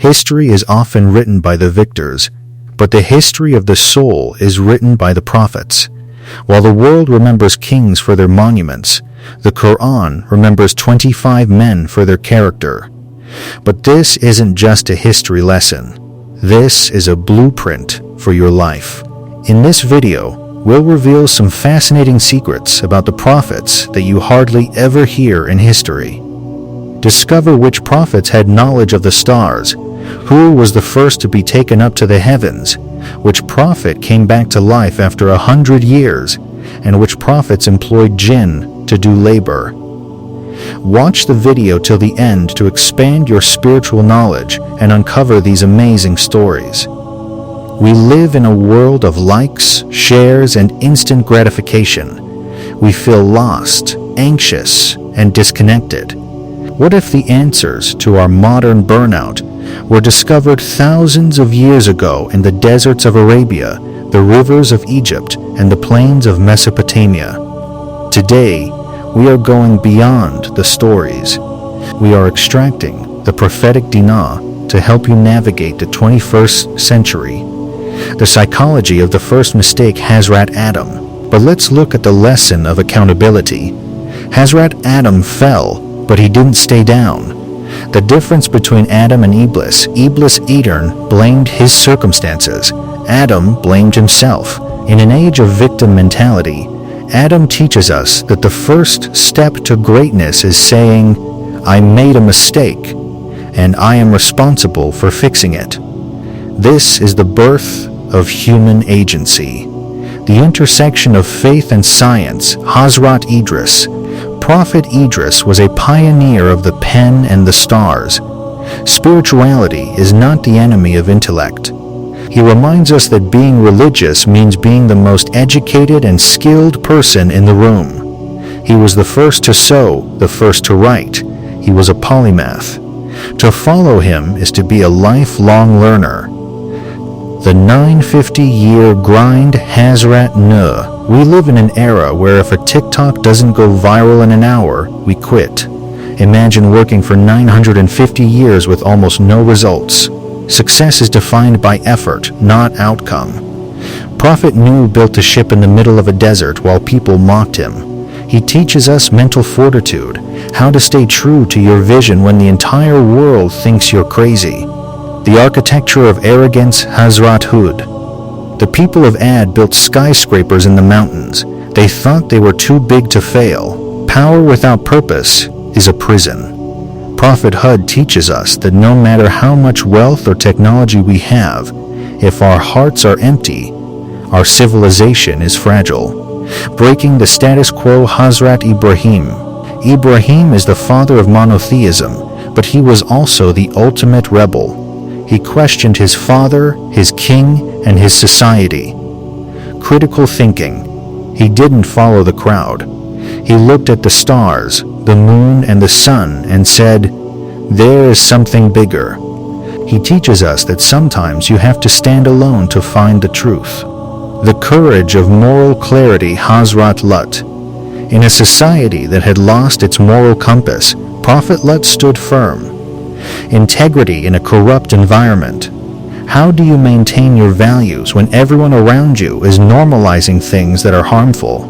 History is often written by the victors, but the history of the soul is written by the prophets. While the world remembers kings for their monuments, the Qur'an remembers 25 men for their character. But this isn't just a history lesson. This is a blueprint for your life. In this video, we'll reveal some fascinating secrets about the prophets that you hardly ever hear in history. Discover which prophets had knowledge of the stars, who was the first to be taken up to the heavens, which prophet came back to life after 100 years, and which prophets employed jinn to do labor. Watch the video till the end to expand your spiritual knowledge and uncover these amazing stories. We live in a world of likes, shares, and instant gratification. We feel lost, anxious, and disconnected. What if the answers to our modern burnout were discovered thousands of years ago in the deserts of Arabia, the rivers of Egypt, and the plains of Mesopotamia? Today, we are going beyond the stories. We are extracting the prophetic dinar to help you navigate the 21st century. The psychology of the first mistake, Hazrat Adam. But let's look at the lesson of accountability. Hazrat Adam fell, but he didn't stay down. The difference between Adam and Iblis Eden blamed his circumstances. Adam blamed himself. In an age of victim mentality, Adam teaches us that the first step to greatness is saying, "I made a mistake, and I am responsible for fixing it." This is the birth of human agency. The intersection of faith and science, Hazrat Idris. Prophet Idris was a pioneer of the pen and the stars. Spirituality is not the enemy of intellect. He reminds us that being religious means being the most educated and skilled person in the room. He was the first to sew, the first to write. He was a polymath. To follow him is to be a lifelong learner. The 950-year grind, Hazrat Nuh. We live in an era where if a TikTok doesn't go viral in an hour, we quit. Imagine working for 950 years with almost no results. Success is defined by effort, not outcome. Prophet Nuh built a ship in the middle of a desert while people mocked him. He teaches us mental fortitude, how to stay true to your vision when the entire world thinks you're crazy. The architecture of arrogance, Hazrat Hud. The people of Ad built skyscrapers in the mountains. They thought they were too big to fail. Power without purpose is a prison. Prophet Hud teaches us that no matter how much wealth or technology we have, if our hearts are empty, our civilization is fragile. Breaking the status quo, Hazrat Ibrahim. Ibrahim is the father of monotheism, but he was also the ultimate rebel. He questioned his father, his king, and his society. Critical thinking. He didn't follow the crowd. He looked at the stars, the moon, and the sun and said, "There is something bigger." He teaches us that sometimes you have to stand alone to find the truth. The courage of moral clarity, Hazrat Lut. In a society that had lost its moral compass, Prophet Lut stood firm. Integrity in a corrupt environment. How do you maintain your values when everyone around you is normalizing things that are harmful?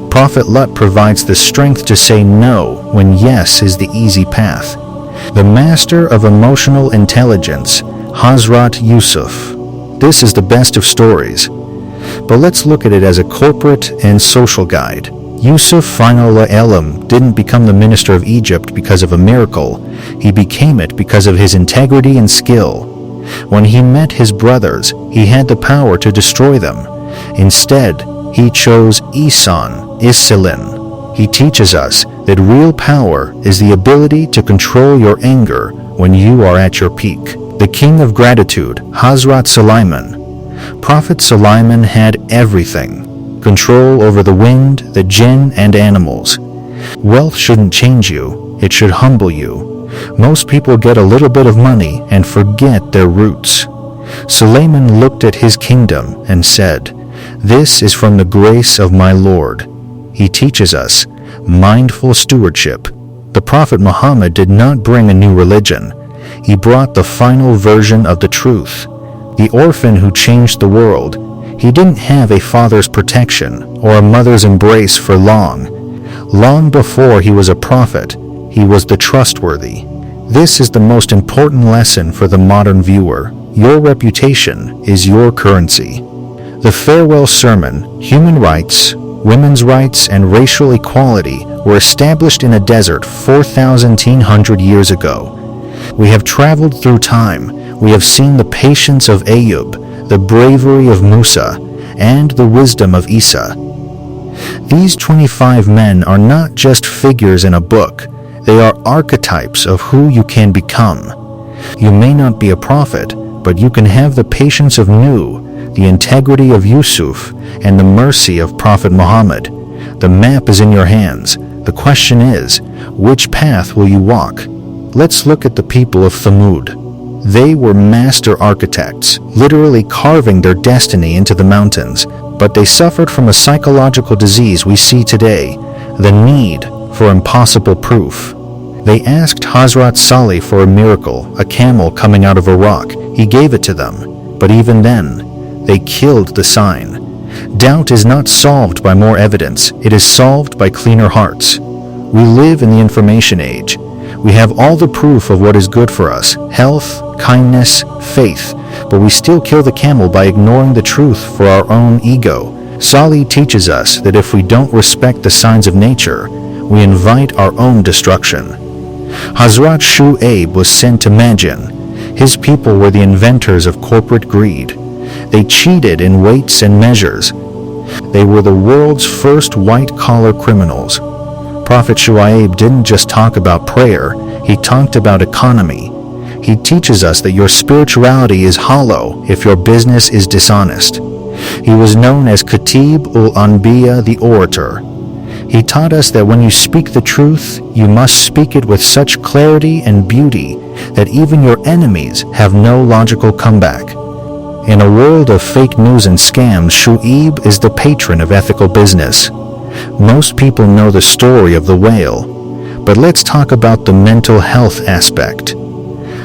Prophet Lut provides the strength to say no when yes is the easy path. The master of emotional intelligence, Hazrat Yusuf. This is the best of stories, but let's look at it as a corporate and social guide. Yusuf Finallah Elam didn't become the minister of Egypt because of a miracle. He became it because of his integrity and skill. When he met his brothers, he had the power to destroy them. Instead, he chose Isilin. He teaches us that real power is the ability to control your anger when you are at your peak. The king of gratitude, Hazrat Sulaiman. Prophet Sulaiman had everything. Control over the wind, the jinn, and animals. Wealth shouldn't change you, it should humble you. Most people get a little bit of money and forget their roots. Sulaiman looked at his kingdom and said, "This is from the grace of my Lord." He teaches us mindful stewardship. The Prophet Muhammad did not bring a new religion. He brought the final version of the truth. The orphan who changed the world. He didn't have a father's protection or a mother's embrace for long. Long before he was a prophet, he was the trustworthy. This is the most important lesson for the modern viewer. Your reputation is your currency. The farewell sermon, human rights, women's rights, and racial equality were established in a desert 4,100 years ago. We have traveled through time. We have seen the patience of Ayub, the bravery of Musa, and the wisdom of Isa. These 25 men are not just figures in a book. They are archetypes of who you can become. You may not be a prophet, but you can have the patience of Nuh, the integrity of Yusuf, and the mercy of Prophet Muhammad. The map is in your hands. The question is, which path will you walk? Let's look at the people of Thamud. They were master architects, literally carving their destiny into the mountains, but they suffered from a psychological disease we see today, the need for impossible proof. They asked Hazrat Salih for a miracle, a camel coming out of a rock. He gave it to them, but even then, they killed the sign. Doubt is not solved by more evidence. It is solved by cleaner hearts. We live in the information age. We have all the proof of what is good for us, health, kindness, faith, but we still kill the camel by ignoring the truth for our own ego. Salih teaches us that if we don't respect the signs of nature, we invite our own destruction. Hazrat Shu'aib was sent to Madian. His people were the inventors of corporate greed. They cheated in weights and measures. They were the world's first white-collar criminals. Prophet Shu'aib didn't just talk about prayer, he talked about economy. He teaches us that your spirituality is hollow if your business is dishonest. He was known as Khatib ul-Anbiya, the orator. He taught us that when you speak the truth, you must speak it with such clarity and beauty that even your enemies have no logical comeback. In a world of fake news and scams, Shu'aib is the patron of ethical business. Most people know the story of the whale, but let's talk about the mental health aspect.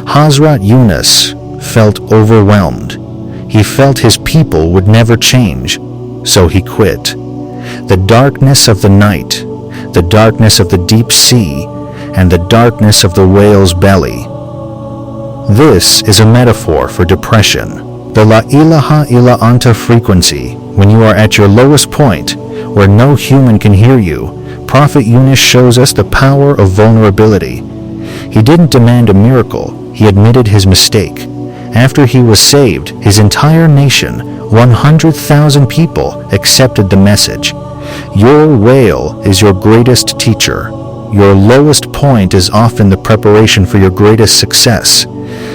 Hazrat Yunus felt overwhelmed. He felt his people would never change, so he quit. The darkness of the night, the darkness of the deep sea, and the darkness of the whale's belly. This is a metaphor for depression. The La ilaha illa anta frequency, when you are at your lowest point, where no human can hear you, Prophet Yunus shows us the power of vulnerability. He didn't demand a miracle, he admitted his mistake. After he was saved, his entire nation, 100,000 people, accepted the message. Your whale is your greatest teacher. Your lowest point is often the preparation for your greatest success.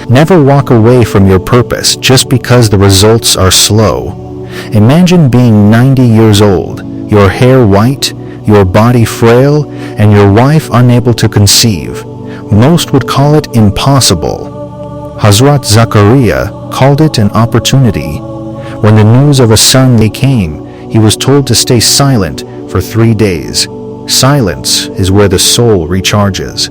Never walk away from your purpose just because the results are slow. Imagine being 90 years old, your hair white, your body frail, and your wife unable to conceive. Most would call it impossible. Hazrat Zakaria called it an opportunity. When the news of a son came, he was told to stay silent for 3 days. Silence is where the soul recharges.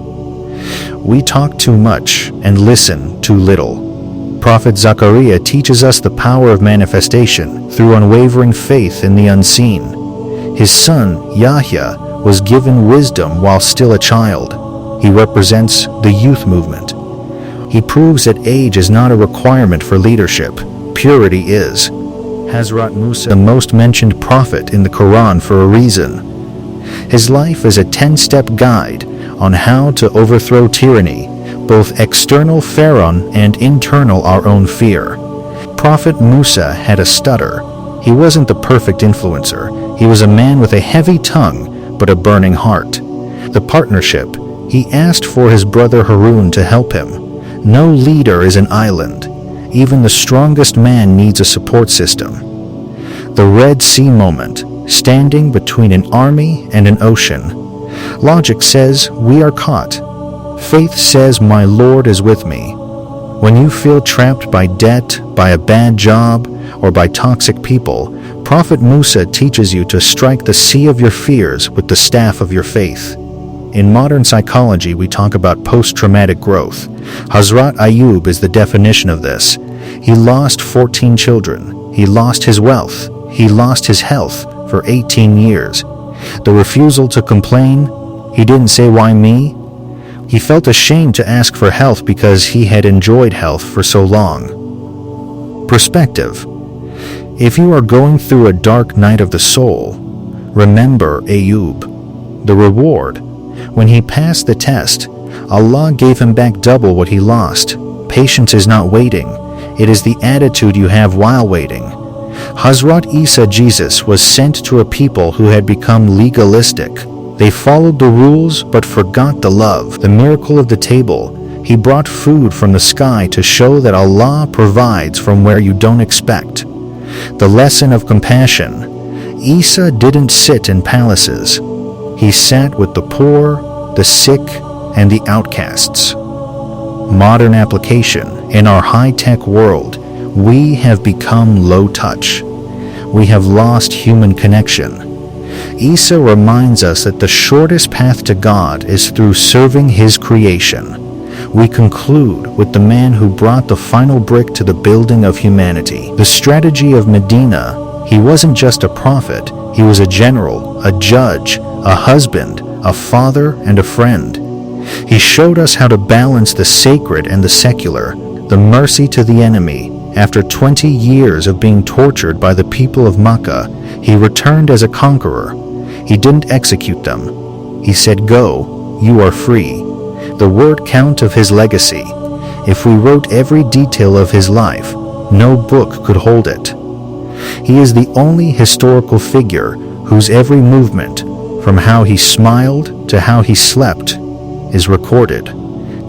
We talk too much and listen too little. Prophet Zakaria teaches us the power of manifestation through unwavering faith in the unseen. His son, Yahya, was given wisdom while still a child. He represents the youth movement. He proves that age is not a requirement for leadership. Purity is. Hazrat Musa, the most mentioned prophet in the Quran for a reason. His life is a 10-step guide on how to overthrow tyranny, both external Pharaoh and internal our own fear. Prophet Musa had a stutter. He wasn't the perfect influencer. He was a man with a heavy tongue, but a burning heart. The partnership. He asked for his brother Harun to help him. No leader is an island. Even the strongest man needs a support system. The Red Sea moment, standing between an army and an ocean. Logic says we are caught. Faith says my Lord is with me. When you feel trapped by debt, by a bad job, or by toxic people, Prophet Musa teaches you to strike the sea of your fears with the staff of your faith. In modern psychology, we talk about post-traumatic growth. Hazrat Ayub is the definition of this. He lost 14 children. He lost his wealth. He lost his health for 18 years. The refusal to complain, he didn't say, "Why me?" He felt ashamed to ask for health because he had enjoyed health for so long. Perspective. If you are going through a dark night of the soul, remember Ayub. The reward. When he passed the test, Allah gave him back double what he lost. Patience is not waiting. It is the attitude you have while waiting. Hazrat Isa, Jesus, was sent to a people who had become legalistic. They followed the rules but forgot the love. The miracle of the table. He brought food from the sky to show that Allah provides from where you don't expect. The lesson of compassion. Isa didn't sit in palaces. He sat with the poor, the sick, and the outcasts. Modern application. In our high-tech world, we have become low-touch. We have lost human connection. Isa reminds us that the shortest path to God is through serving His creation. We conclude with the man who brought the final brick to the building of humanity. The strategy of Medina. He wasn't just a prophet, he was a general, a judge, a husband, a father, and a friend. He showed us how to balance the sacred and the secular, the mercy to the enemy. After 20 years of being tortured by the people of Makkah, he returned as a conqueror. He didn't execute them. He said, "Go, you are free." The word count of his legacy. If we wrote every detail of his life, no book could hold it. He is the only historical figure whose every movement, from how he smiled to how he slept, is recorded.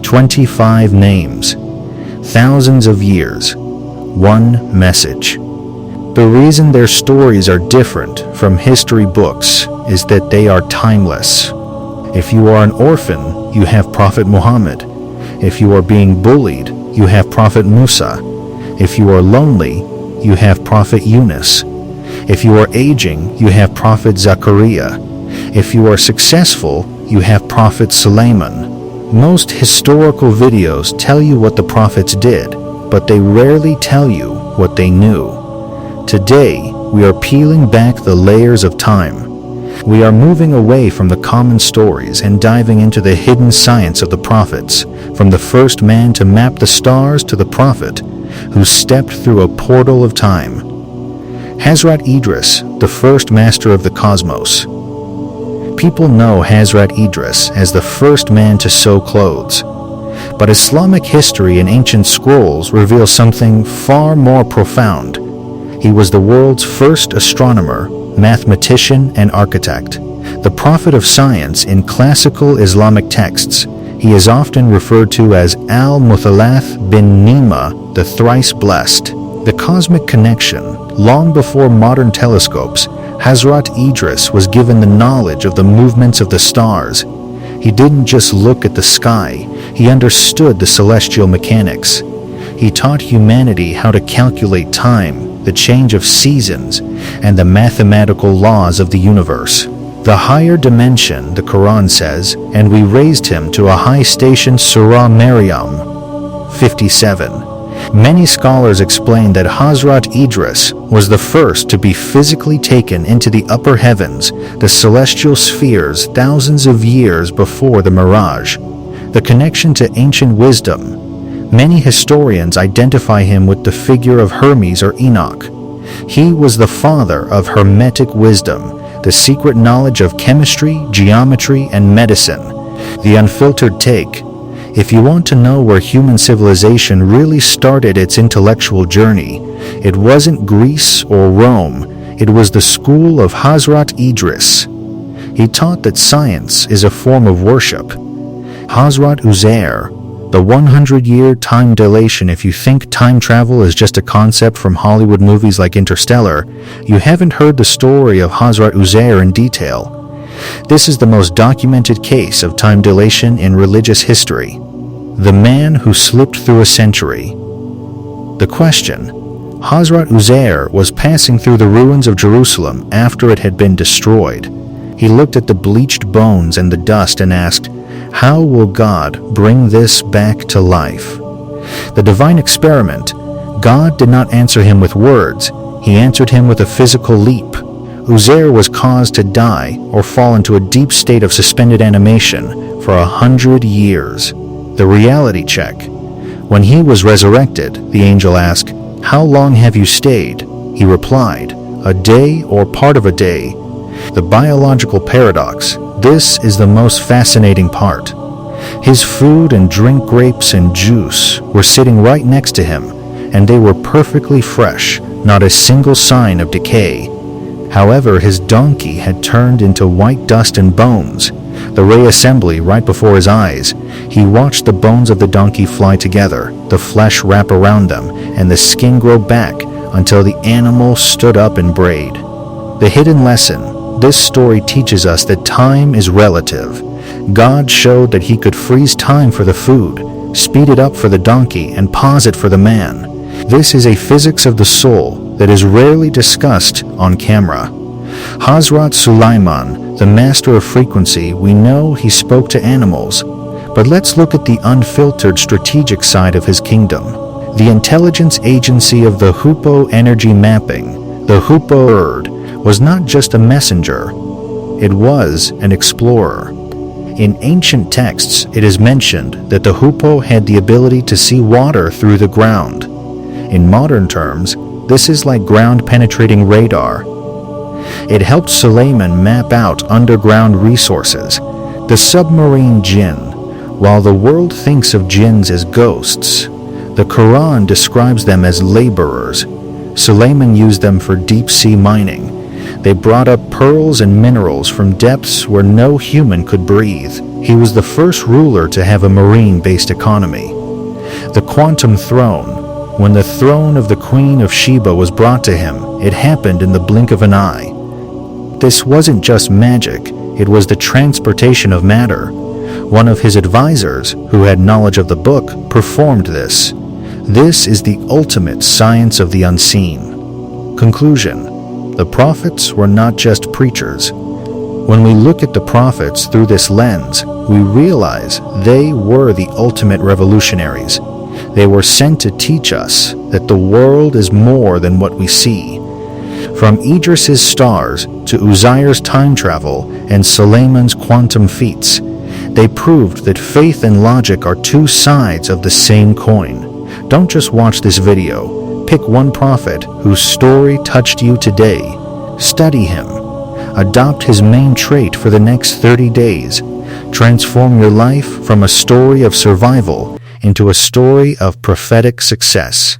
25 names, thousands of years, one message. The reason their stories are different from history books is that they are timeless. If you are an orphan, you have Prophet Muhammad. If you are being bullied, you have Prophet Musa. If you are lonely, you have Prophet Yunus. If you are aging, you have Prophet Zachariah. If you are successful, you have Prophet Sulaiman. Most historical videos tell you what the prophets did, but they rarely tell you what they knew. Today, we are peeling back the layers of time. We are moving away from the common stories and diving into the hidden science of the prophets, from the first man to map the stars to the prophet who stepped through a portal of time. Hazrat Idris, the first master of the cosmos. People know Hazrat Idris as the first man to sew clothes. But Islamic history and ancient scrolls reveal something far more profound. He was the world's first astronomer, mathematician, and architect. The prophet of science in classical Islamic texts. He is often referred to as Al-Muthalath bin Nima, the thrice blessed. The cosmic connection. Long before modern telescopes, Hazrat Idris was given the knowledge of the movements of the stars. He didn't just look at the sky, he understood the celestial mechanics. He taught humanity how to calculate time, the change of seasons, and the mathematical laws of the universe. The higher dimension, the Quran says, and we raised him to a high station. Surah Maryam 57. Many scholars explain that Hazrat Idris was the first to be physically taken into the upper heavens, the celestial spheres, thousands of years before the Miraj. The connection to ancient wisdom. Many historians identify him with the figure of Hermes or Enoch. He was the father of Hermetic wisdom, the secret knowledge of chemistry, geometry, and medicine. The unfiltered take. If you want to know where human civilization really started its intellectual journey, it wasn't Greece or Rome, it was the school of Hazrat Idris. He taught that science is a form of worship. Hazrat Uzair, the 100-year time dilation. If you think time travel is just a concept from Hollywood movies like Interstellar, you haven't heard the story of Hazrat Uzair in detail. This is the most documented case of time dilation in religious history. The man who slipped through a century. The question. Hazrat Uzair was passing through the ruins of Jerusalem after it had been destroyed. He looked at the bleached bones and the dust and asked, "How will God bring this back to life?" The divine experiment. God did not answer him with words. He answered him with a physical leap. Uzair was caused to die or fall into a deep state of suspended animation for 100 years. The reality check. When he was resurrected, the angel asked, "How long have you stayed?" He replied, "A day or part of a day." The biological paradox. This is the most fascinating part. His food and drink, grapes and juice, were sitting right next to him, and they were perfectly fresh, not a single sign of decay. However, his donkey had turned into white dust and bones. The reassembly right before his eyes. He watched the bones of the donkey fly together, the flesh wrap around them, and the skin grow back until the animal stood up and brayed. The hidden lesson. This story teaches us that time is relative. God showed that he could freeze time for the food, speed it up for the donkey, and pause it for the man. This is a physics of the soul that is rarely discussed on camera. Hazrat Sulaiman, the master of frequency, we know he spoke to animals. But let's look at the unfiltered strategic side of his kingdom. The intelligence agency of the Hoopoe energy mapping, the Hoopoe bird, was not just a messenger. It was an explorer. In ancient texts, it is mentioned that the Hoopoe had the ability to see water through the ground. In modern terms, this is like ground-penetrating radar. It helped Suleiman map out underground resources. The submarine jinn. While the world thinks of jinns as ghosts, the Quran describes them as laborers. Suleiman used them for deep-sea mining. They brought up pearls and minerals from depths where no human could breathe. He was the first ruler to have a marine-based economy. The quantum throne. When the throne of the Queen of Sheba was brought to him, it happened in the blink of an eye. This wasn't just magic, it was the transportation of matter. One of his advisors, who had knowledge of the book, performed this. This is the ultimate science of the unseen. Conclusion. The prophets were not just preachers. When we look at the prophets through this lens, we realize they were the ultimate revolutionaries. They were sent to teach us that the world is more than what we see. From Idris's stars to Uzair's time travel and Suleiman's quantum feats, they proved that faith and logic are two sides of the same coin. Don't just watch this video. Pick one prophet whose story touched you today. Study him. Adopt his main trait for the next 30 days. Transform your life from a story of survival into a story of prophetic success.